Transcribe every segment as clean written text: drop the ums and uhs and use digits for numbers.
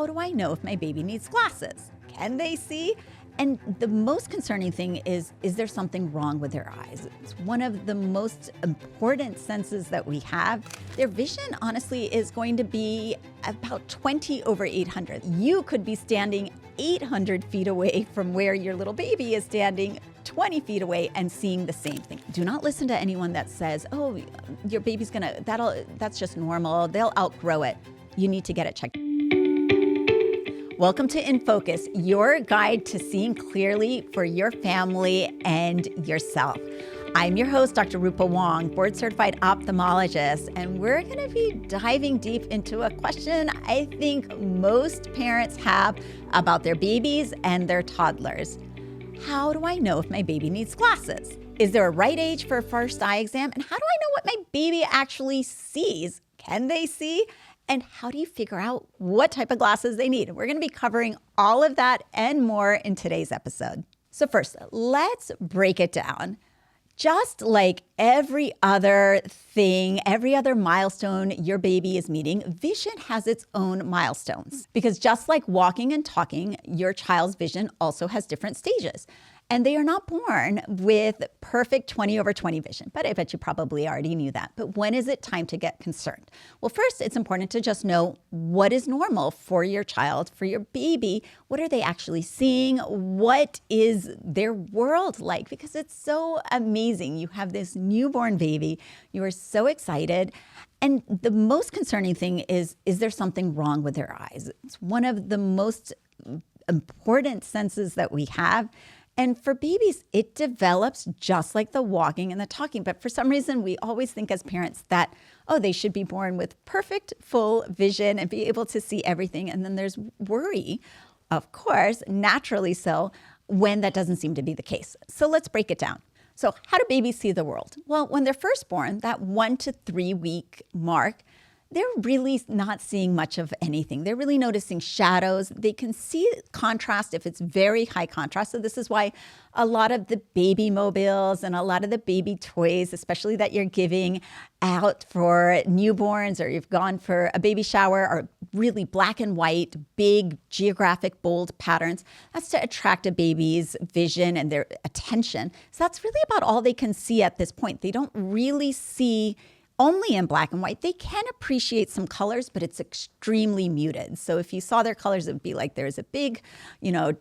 how do I know if my baby needs glasses? Can they see? And the most concerning thing is there something wrong with their eyes? It's one of the most important senses that we have. Their vision, honestly, is going to be about 20 over 800. You could be standing 800 feet away from where your little baby is standing 20 feet away and seeing the same thing. Do not listen to anyone that says, oh, your baby's that's just normal. They'll outgrow it. You need to get it checked. Welcome to In Focus, your guide to seeing clearly for your family and yourself. I'm your host, Dr. Rupa Wong, board-certified ophthalmologist, and we're going to be diving deep into a question I think most parents have about their babies and their toddlers. How do I know if my baby needs glasses? Is there a right age for a first eye exam? And how do I know what my baby actually sees? Can they see? And how do you figure out what type of glasses they need? We're going to be covering all of that and more in today's episode. So first, let's break it down. Just like every other thing, every other milestone your baby is meeting, vision has its own milestones. Because just like walking and talking, your child's vision also has different stages. And they are not born with perfect 20 over 20 vision, but I bet you probably already knew that. But when is it time to get concerned? Well, first, it's important to just know what is normal for your child, for your baby. What are they actually seeing? What is their world like? Because it's so amazing. You have this newborn baby. You are so excited. And the most concerning thing is there something wrong with their eyes? It's one of the most important senses that we have. And for babies, it develops just like the walking and the talking. But for some reason, we always think as parents that, oh, they should be born with perfect full vision and be able to see everything. And then there's worry, of course, naturally so, when that doesn't seem to be the case. So let's break it down. So how do babies see the world? Well, when they're first born, that 1 to 3 week mark, they're really not seeing much of anything. They're really noticing shadows. They can see contrast if it's very high contrast. So this is why a lot of the baby mobiles and a lot of the baby toys, especially that you're giving out for newborns or you've gone for a baby shower, are really black and white, big, geographic, bold patterns. That's to attract a baby's vision and their attention. So that's really about all they can see at this point. They don't really see only in black and white. They can appreciate some colors, but it's extremely muted. So if you saw their colors, it would be like there's a big,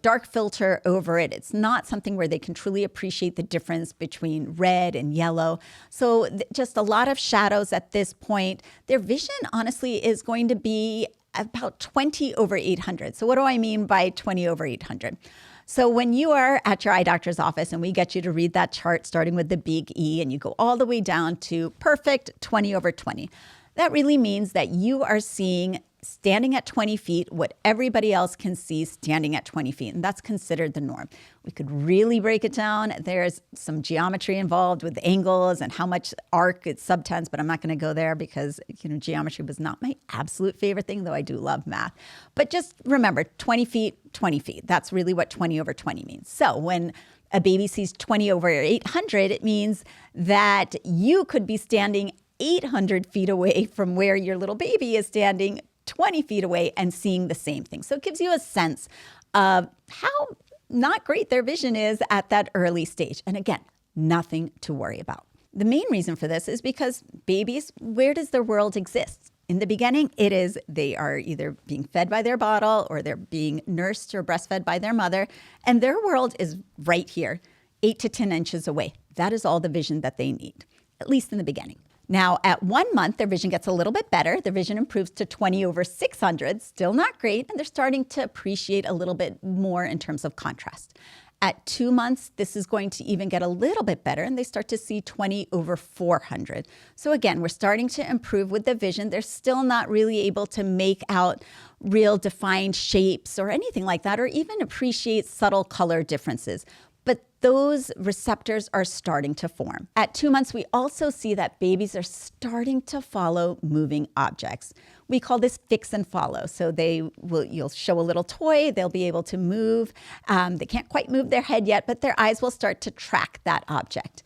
dark filter over it. It's not something where they can truly appreciate the difference between red and yellow. So just a lot of shadows at this point. Their vision, honestly, is going to be about 20 over 800. So what do I mean by 20 over 800? So when you are at your eye doctor's office and we get you to read that chart starting with the big E and you go all the way down to perfect 20 over 20, that really means that you are seeing standing at 20 feet what everybody else can see standing at 20 feet. And that's considered the norm. We could really break it down. There's some geometry involved with angles and how much arc it's subtends, but I'm not going to go there because geometry was not my absolute favorite thing, though I do love math. But just remember, 20 feet, 20 feet. That's really what 20 over 20 means. So when a baby sees 20 over 800, it means that you could be standing 800 feet away from where your little baby is standing 20 feet away and seeing the same thing. So it gives you a sense of how not great their vision is at that early stage. And again, nothing to worry about. The main reason for this is because babies, where does their world exist? In the beginning, it is they are either being fed by their bottle or they're being nursed or breastfed by their mother. And their world is right here, 8 to 10 inches away. That is all the vision that they need, at least in the beginning. Now, at 1 month, their vision gets a little bit better. Their vision improves to 20 over 600, still not great, and they're starting to appreciate a little bit more in terms of contrast. At 2 months, this is going to even get a little bit better, and they start to see 20 over 400. So again, we're starting to improve with the vision. They're still not really able to make out real defined shapes or anything like that, or even appreciate subtle color differences. But those receptors are starting to form. At 2 months, we also see that babies are starting to follow moving objects. We call this fix and follow. So you'll show a little toy, they'll be able to move. They can't quite move their head yet, but their eyes will start to track that object.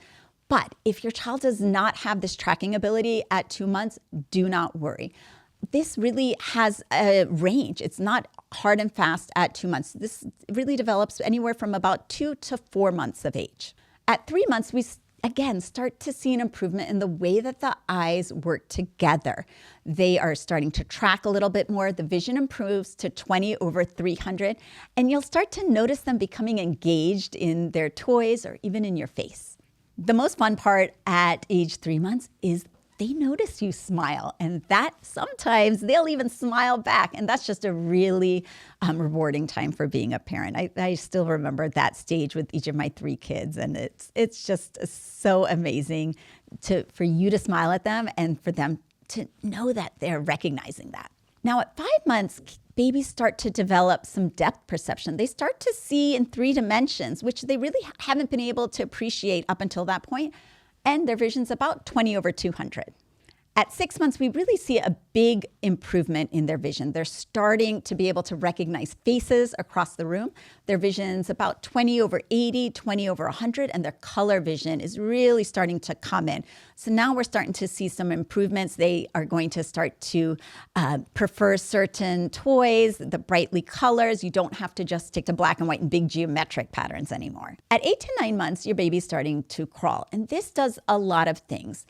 But if your child does not have this tracking ability at 2 months, do not worry. this really has a range. It's not hard and fast at 2 months. This really develops anywhere from about 2 to 4 months of age. At 3 months, we again start to see an improvement in the way that the eyes work together. They are starting to track a little bit more. The vision improves to 20/300, and you'll start to notice them becoming engaged in their toys or even in your face. The most fun part at age 3 months is they notice you smile, and that sometimes they'll even smile back. And that's just a really rewarding time for being a parent. I still remember that stage with each of my 3 kids, and it's just so amazing for you to smile at them and for them to know that they're recognizing that. Now at 5 months, babies start to develop some depth perception. They start to see in 3 dimensions, which they really haven't been able to appreciate up until that point. And their vision's about 20/200. At 6 months, we really see a big improvement in their vision. They're starting to be able to recognize faces across the room. Their vision's about 20/80, 20/100, and their color vision is really starting to come in. So now we're starting to see some improvements. They are going to start to prefer certain toys, the brightly colors. You don't have to just stick to black and white and big geometric patterns anymore. At 8 to 9 months, your baby's starting to crawl, and this does a lot of things.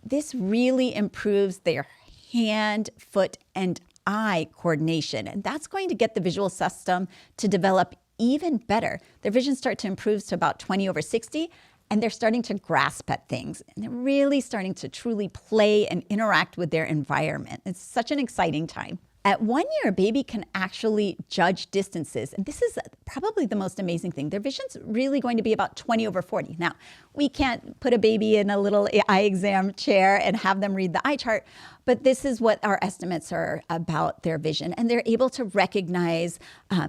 This really improves their hand, foot, and eye coordination, and that's going to get the visual system to develop even better. Their vision starts to improve to about 20/60, and they're starting to grasp at things, and they're really starting to truly play and interact with their environment. It's such an exciting time. At 1 year, a baby can actually judge distances, and this is probably the most amazing thing. Their vision's really going to be about 20/40. Now, we can't put a baby in a little eye exam chair and have them read the eye chart, but this is what our estimates are about their vision, and they're able to recognize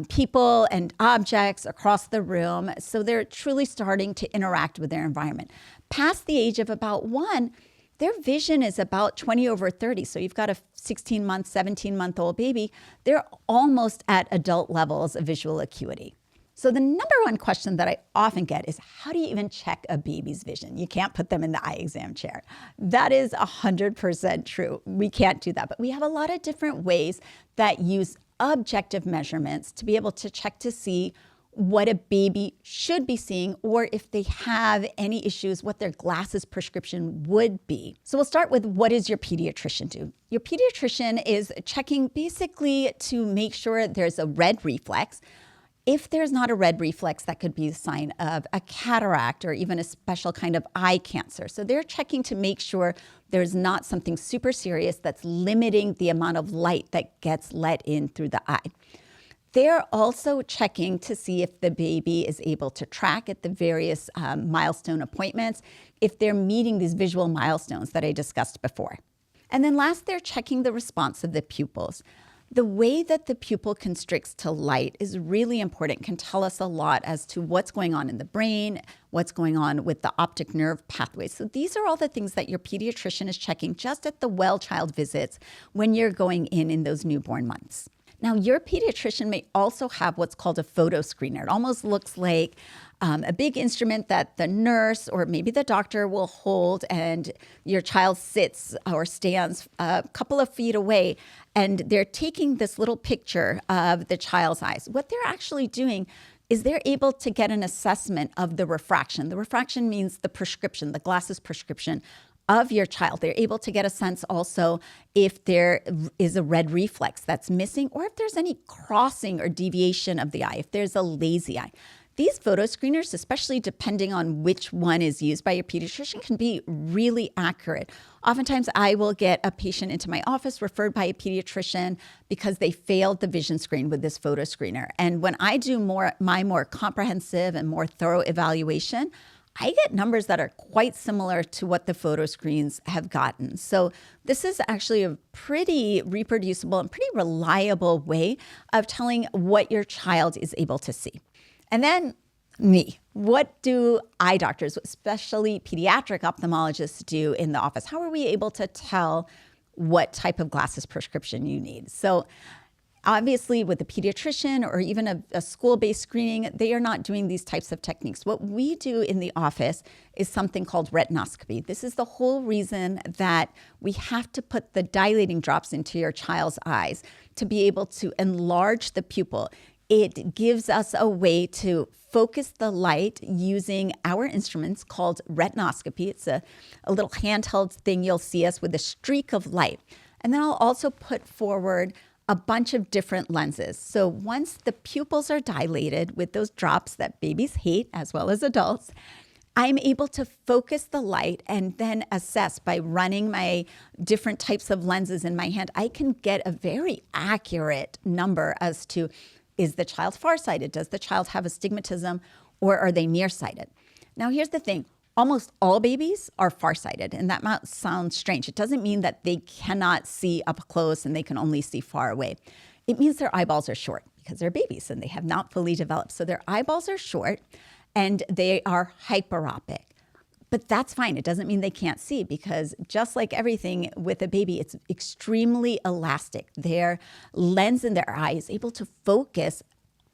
people and objects across the room, so they're truly starting to interact with their environment. Past the age of about 1, their vision is about 20/30. So you've got a 16-month, 17-month-old baby. They're almost at adult levels of visual acuity. So the number one question that I often get is, how do you even check a baby's vision? You can't put them in the eye exam chair. That is 100% true. We can't do that. But we have a lot of different ways that use objective measurements to be able to check to see what a baby should be seeing, or if they have any issues, what their glasses prescription would be. So we'll start with, what does your pediatrician do? Your pediatrician is checking basically to make sure there's a red reflex. If there's not a red reflex, that could be a sign of a cataract or even a special kind of eye cancer. So they're checking to make sure there's not something super serious that's limiting the amount of light that gets let in through the eye. They're also checking to see if the baby is able to track at the various milestone appointments, if they're meeting these visual milestones that I discussed before. And then last, they're checking the response of the pupils. The way that the pupil constricts to light is really important, can tell us a lot as to what's going on in the brain, what's going on with the optic nerve pathways. So these are all the things that your pediatrician is checking just at the well-child visits when you're going in those newborn months. Now, your pediatrician may also have what's called a photo screener. It almost looks like a big instrument that the nurse or maybe the doctor will hold, and your child sits or stands a couple of feet away, and they're taking this little picture of the child's eyes. What they're actually doing is they're able to get an assessment of the refraction. The refraction means the prescription, the glasses prescription of your child. They're able to get a sense also if there is a red reflex that's missing, or if there's any crossing or deviation of the eye, if there's a lazy eye. These photo screeners, especially depending on which one is used by your pediatrician, can be really accurate. Oftentimes, I will get a patient into my office referred by a pediatrician because they failed the vision screen with this photo screener. And when I do my more comprehensive and more thorough evaluation, I get numbers that are quite similar to what the photo screens have gotten. So this is actually a pretty reproducible and pretty reliable way of telling what your child is able to see. And then what do eye doctors, especially pediatric ophthalmologists, do in the office? How are we able to tell what type of glasses prescription you need? So Obviously, with a pediatrician or even a school-based screening, they are not doing these types of techniques. What we do in the office is something called retinoscopy. This is the whole reason that we have to put the dilating drops into your child's eyes to be able to enlarge the pupil. It gives us a way to focus the light using our instruments called retinoscopy. It's a little handheld thing you'll see us with a streak of light. And then I'll also put forward a bunch of different lenses. So once the pupils are dilated with those drops that babies hate as well as adults, I'm able to focus the light and then assess by running my different types of lenses in my hand. I can get a very accurate number as to, is the child farsighted? Does the child have astigmatism, or are they nearsighted? Now, here's the thing. Almost all babies are farsighted, and that might sound strange. It doesn't mean that they cannot see up close and they can only see far away. It means their eyeballs are short because they're babies and they have not fully developed. So their eyeballs are short and they are hyperopic. But that's fine. It doesn't mean they can't see, because just like everything with a baby, it's extremely elastic. Their lens in their eye is able to focus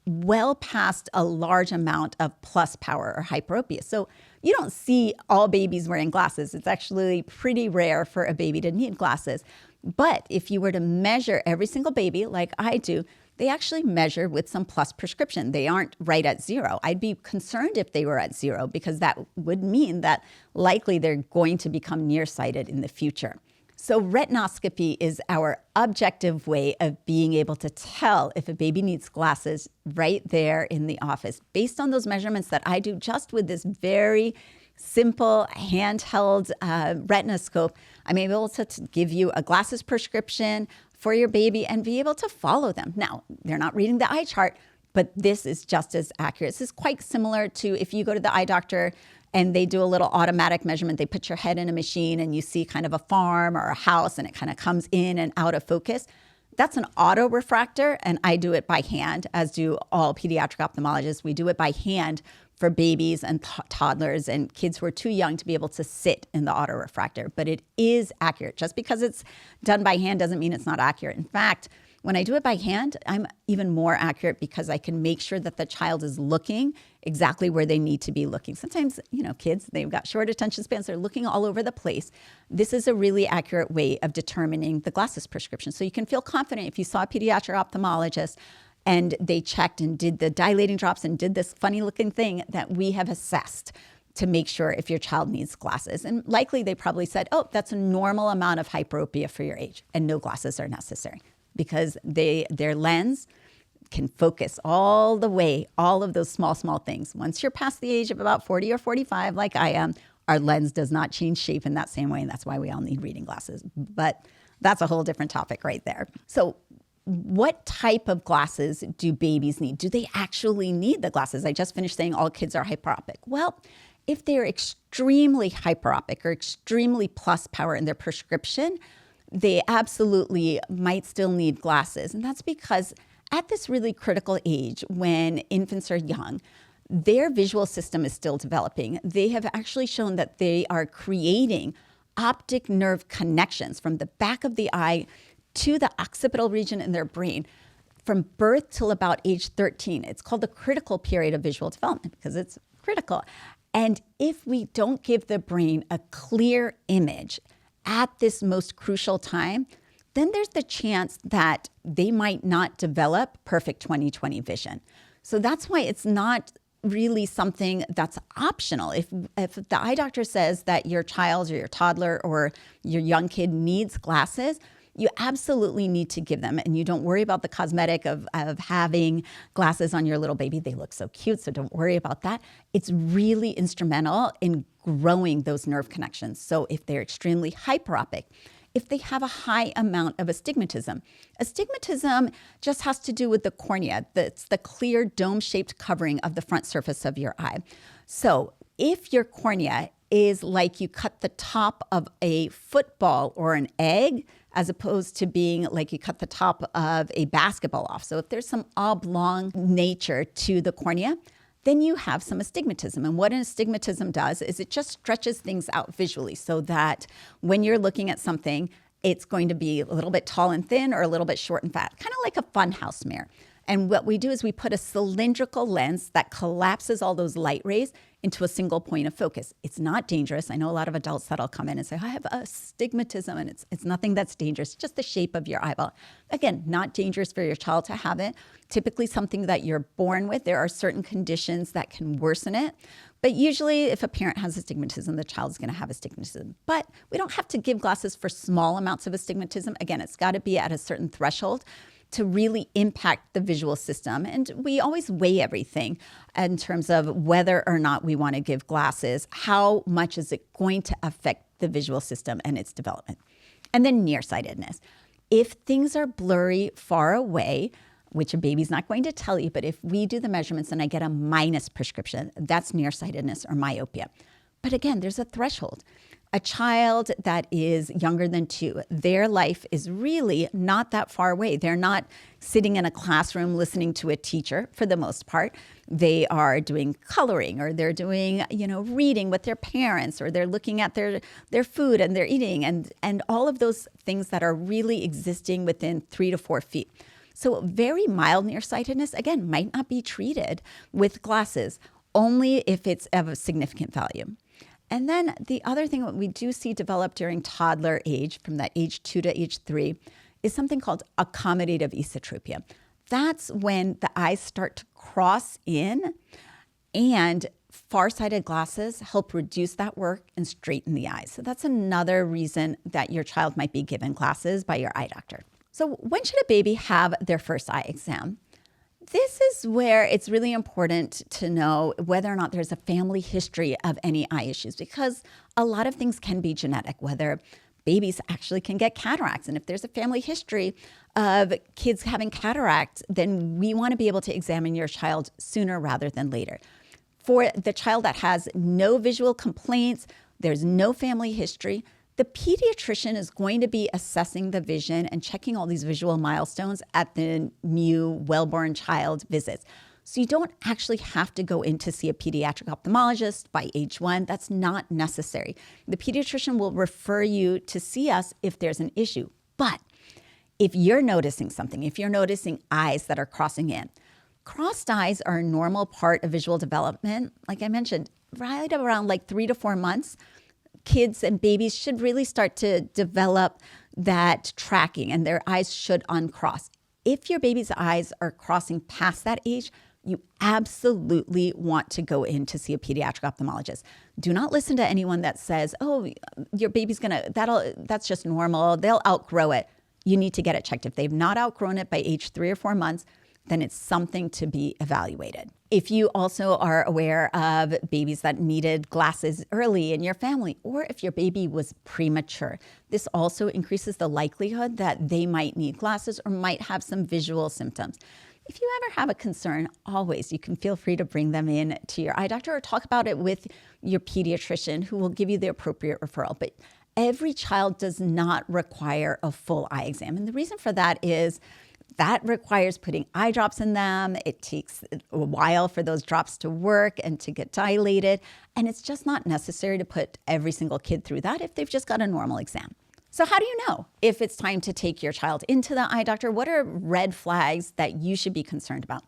well past a large amount of plus power or hyperopia. So you don't see all babies wearing glasses. It's actually pretty rare for a baby to need glasses. But if you were to measure every single baby like I do, they actually measure with some plus prescription. They aren't right at zero. I'd be concerned if they were at zero, because that would mean that likely they're going to become nearsighted in the future. So retinoscopy is our objective way of being able to tell if a baby needs glasses right there in the office. Based on those measurements that I do just with this very simple handheld retinoscope, I'm able to give you a glasses prescription for your baby and be able to follow them. Now, they're not reading the eye chart, but this is just as accurate. This is quite similar to if you go to the eye doctor and they do a little automatic measurement. They put your head in a machine and you see kind of a farm or a house and it kind of comes in and out of focus. That's an auto refractor, and I do it by hand, as do all pediatric ophthalmologists. We do it by hand for babies and toddlers and kids who are too young to be able to sit in the auto refractor. But it is accurate. Just because it's done by hand doesn't mean it's not accurate. In fact, when I do it by hand, I'm even more accurate because I can make sure that the child is looking exactly where they need to be looking. Sometimes, kids, they've got short attention spans. They're looking all over the place. This is a really accurate way of determining the glasses prescription. So you can feel confident if you saw a pediatric ophthalmologist and they checked and did the dilating drops and did this funny looking thing that we have assessed to make sure if your child needs glasses. And likely they probably said, oh, that's a normal amount of hyperopia for your age and no glasses are necessary, because their lens can focus all the way, all of those small things. Once you're past the age of about 40 or 45, like I am, our lens does not change shape in that same way. And that's why we all need reading glasses. But that's a whole different topic right there. So what type of glasses do babies need? Do they actually need the glasses? I just finished saying all kids are hyperopic. Well, if they're extremely hyperopic or extremely plus power in their prescription, they absolutely might still need glasses. And that's because at this really critical age, when infants are young, their visual system is still developing. They have actually shown that they are creating optic nerve connections from the back of the eye to the occipital region in their brain from birth till about age 13. It's called the critical period of visual development because it's critical. And if we don't give the brain a clear image at this most crucial time, then there's the chance that they might not develop perfect 20/20 vision. So that's why it's not really something that's optional. If the eye doctor says that your child or your toddler or your young kid needs glasses, you absolutely need to give them. And you don't worry about the cosmetic of having glasses on your little baby. They look so cute, so don't worry about that. It's really instrumental in growing those nerve connections. So if they're extremely hyperopic, if they have a high amount of astigmatism. Astigmatism just has to do with the cornea. That's the clear dome-shaped covering of the front surface of your eye. So if your cornea is like you cut the top of a football or an egg, as opposed to being like you cut the top of a basketball off. So if there's some oblong nature to the cornea, then you have some astigmatism. And what an astigmatism does is it just stretches things out visually so that when you're looking at something, It's going to be a little bit tall and thin or a little bit short and fat, kind of like a funhouse mirror. And what we do is we put a cylindrical lens that collapses all those light rays into a single point of focus. It's not dangerous. I know a lot of adults that'll come in and say, I have astigmatism, and it's nothing that's dangerous, just the shape of your eyeball. Again, not dangerous for your child to have it. Typically something that you're born with. There are certain conditions that can worsen it. But usually if a parent has astigmatism, the child's going to have astigmatism. But we don't have to give glasses for small amounts of astigmatism. Again, it's got to be at a certain threshold to really impact the visual system. And we always weigh everything in terms of whether or not we want to give glasses, how much is it going to affect the visual system and its development. And then nearsightedness. If things are blurry far away, which a baby's not going to tell you, but if we do the measurements and I get a minus prescription, that's nearsightedness or myopia. But again, there's a threshold. A child that is younger than 2, their life is really not that far away. They're not sitting in a classroom listening to a teacher for the most part. They are doing coloring, or they're doing, reading with their parents, or they're looking at their food and they're eating, and all of those things that are really existing within 3 to 4 feet. So very mild nearsightedness, again, might not be treated with glasses, only if it's of a significant value. And then the other thing that we do see develop during toddler age, from that age 2 to age 3, is something called accommodative esotropia. That's when the eyes start to cross in, and far-sighted glasses help reduce that work and straighten the eyes. So that's another reason that your child might be given glasses by your eye doctor. So when should a baby have their first eye exam? This is where it's really important to know whether or not there's a family history of any eye issues, because a lot of things can be genetic, whether babies actually can get cataracts. And if there's a family history of kids having cataracts, then we want to be able to examine your child sooner rather than later. For the child that has no visual complaints, there's no family history, the pediatrician is going to be assessing the vision and checking all these visual milestones at the new well-born child visits. So you don't actually have to go in to see a pediatric ophthalmologist by age 1. That's not necessary. The pediatrician will refer you to see us if there's an issue. But if you're noticing something, if you're noticing eyes that are crossing in, crossed eyes are a normal part of visual development. Like I mentioned, right around 3 to 4 months, kids and babies should really start to develop that tracking, and their eyes should uncross. If your baby's eyes are crossing past that age, you absolutely want to go in to see a pediatric ophthalmologist. Do not listen to anyone that says, oh, your baby's that's just normal, they'll outgrow it. You need to get it checked. If they've not outgrown it by age 3 or 4 months, then it's something to be evaluated. If you also are aware of babies that needed glasses early in your family, or if your baby was premature, this also increases the likelihood that they might need glasses or might have some visual symptoms. If you ever have a concern, always you can feel free to bring them in to your eye doctor or talk about it with your pediatrician, who will give you the appropriate referral. But every child does not require a full eye exam. And the reason for that is that requires putting eye drops in them. It takes a while for those drops to work and to get dilated. And it's just not necessary to put every single kid through that if they've just got a normal exam. So how do you know if it's time to take your child into the eye doctor? What are red flags that you should be concerned about?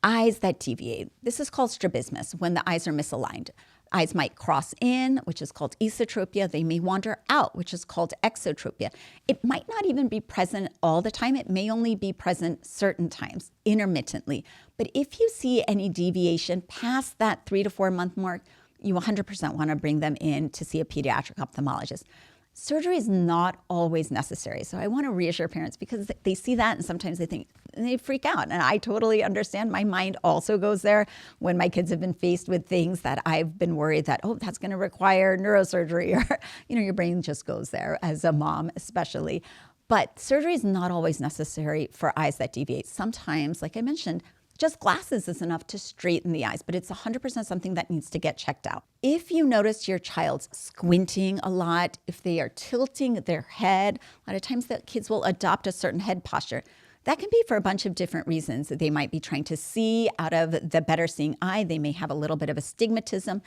Eyes that deviate. This is called strabismus, when the eyes are misaligned. Eyes might cross in, which is called esotropia. They may wander out, which is called exotropia. It might not even be present all the time. It may only be present certain times, intermittently. But if you see any deviation past that 3 to 4 month mark, you 100% want to bring them in to see a pediatric ophthalmologist. Surgery is not always necessary. So I want to reassure parents, because they see that and sometimes they freak out. And I totally understand. My mind also goes there when my kids have been faced with things that I've been worried that, oh, that's going to require neurosurgery, or, your brain just goes there as a mom, especially. But surgery is not always necessary for eyes that deviate. Sometimes, like I mentioned, just glasses is enough to straighten the eyes, but it's 100% something that needs to get checked out. If you notice your child's squinting a lot, if they are tilting their head, a lot of times the kids will adopt a certain head posture. That can be for a bunch of different reasons. They might be trying to see out of the better seeing eye. They may have a little bit of astigmatism.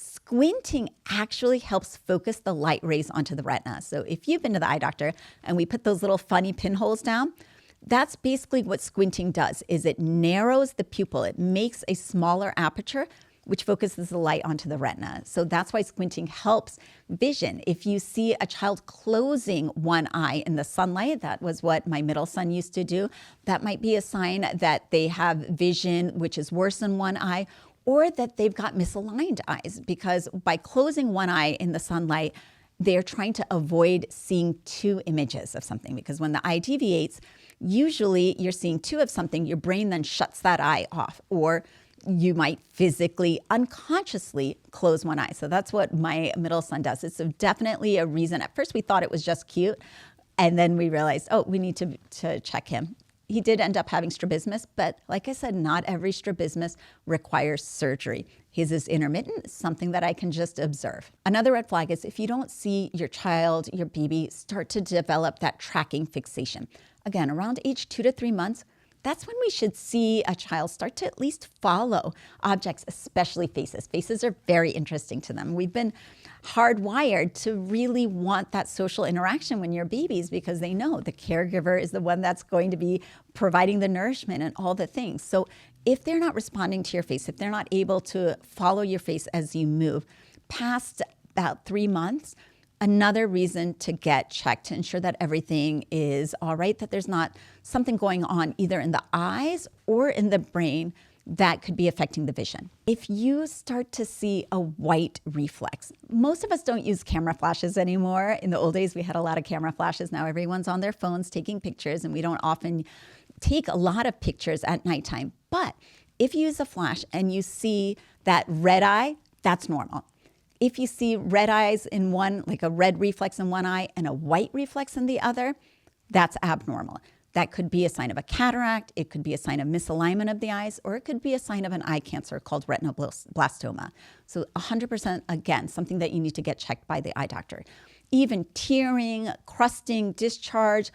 Squinting actually helps focus the light rays onto the retina. So if you've been to the eye doctor and we put those little funny pinholes down, that's basically what squinting does, is it narrows the pupil. It makes a smaller aperture, which focuses the light onto the retina. So that's why squinting helps vision. If you see a child closing one eye in the sunlight, that was what my middle son used to do, that might be a sign that they have vision which is worse in one eye, or that they've got misaligned eyes, because by closing one eye in the sunlight, they're trying to avoid seeing two images of something, because when the eye deviates, usually you're seeing two of something, your brain then shuts that eye off, or you might physically, unconsciously close one eye. So that's what my middle son does. It's definitely a reason. At first we thought it was just cute, and then we realized, oh, we need to check him. He did end up having strabismus, but like I said, not every strabismus requires surgery. His is intermittent, something that I can just observe. Another red flag is if you don't see your child, your baby, start to develop that tracking fixation. Again, around age 2 to 3 months, that's when we should see a child start to at least follow objects, especially faces. Faces are very interesting to them. We've been hardwired to really want that social interaction when you're babies, because they know the caregiver is the one that's going to be providing the nourishment and all the things. So if they're not responding to your face, if they're not able to follow your face as you move past about 3 months, another reason to get checked to ensure that everything is all right, that there's not something going on either in the eyes or in the brain that could be affecting the vision. If you start to see a white reflex, most of us don't use camera flashes anymore. In the old days, we had a lot of camera flashes. Now everyone's on their phones taking pictures, and we don't often take a lot of pictures at nighttime. But if you use a flash and you see that red eye, that's normal. If you see red eyes in one, like a red reflex in one eye and a white reflex in the other, that's abnormal. That could be a sign of a cataract, it could be a sign of misalignment of the eyes, or it could be a sign of an eye cancer called retinoblastoma. So 100%, again, something that you need to get checked by the eye doctor. Even tearing, crusting, discharge,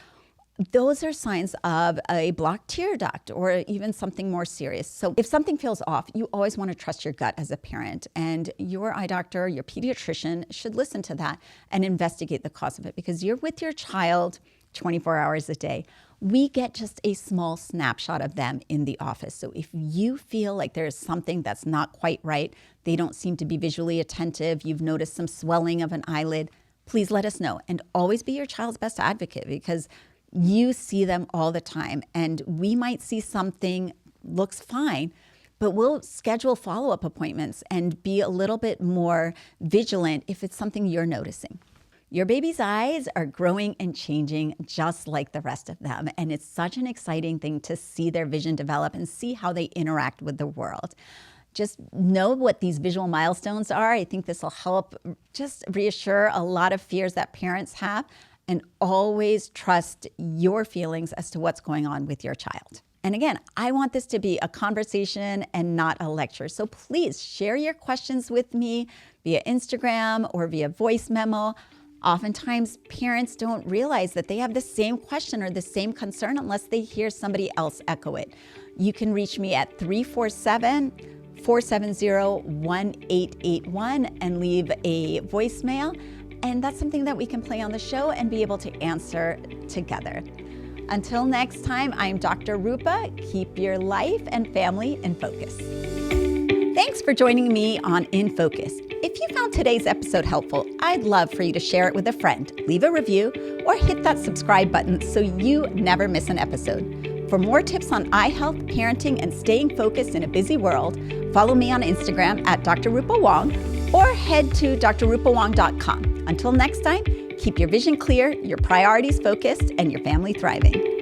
those are signs of a blocked tear duct or even something more serious. So if something feels off, you always want to trust your gut as a parent, and your eye doctor, your pediatrician should listen to that and investigate the cause of it, because you're with your child 24 hours a day. We get just a small snapshot of them in the office. So if you feel like there's something that's not quite right, they don't seem to be visually attentive, you've noticed some swelling of an eyelid, please let us know. And always be your child's best advocate, because you see them all the time, and we might see something looks fine, but we'll schedule follow-up appointments and be a little bit more vigilant if it's something you're noticing. Your baby's eyes are growing and changing just like the rest of them, and it's such an exciting thing to see their vision develop and see how they interact with the world. Just know what these visual milestones are. I think this will help just reassure a lot of fears that parents have, and always trust your feelings as to what's going on with your child. And again, I want this to be a conversation and not a lecture. So please share your questions with me via Instagram or via voice memo. Oftentimes, parents don't realize that they have the same question or the same concern unless they hear somebody else echo it. You can reach me at 347-470-1881 and leave a voicemail. And that's something that we can play on the show and be able to answer together. Until next time, I'm Dr. Rupa. Keep your life and family in focus. Thanks for joining me on In Focus. If you found today's episode helpful, I'd love for you to share it with a friend, leave a review, or hit that subscribe button so you never miss an episode. For more tips on eye health, parenting, and staying focused in a busy world, follow me on Instagram at Dr. Rupa Wong, or head to drrupawong.com. Until next time, keep your vision clear, your priorities focused, and your family thriving.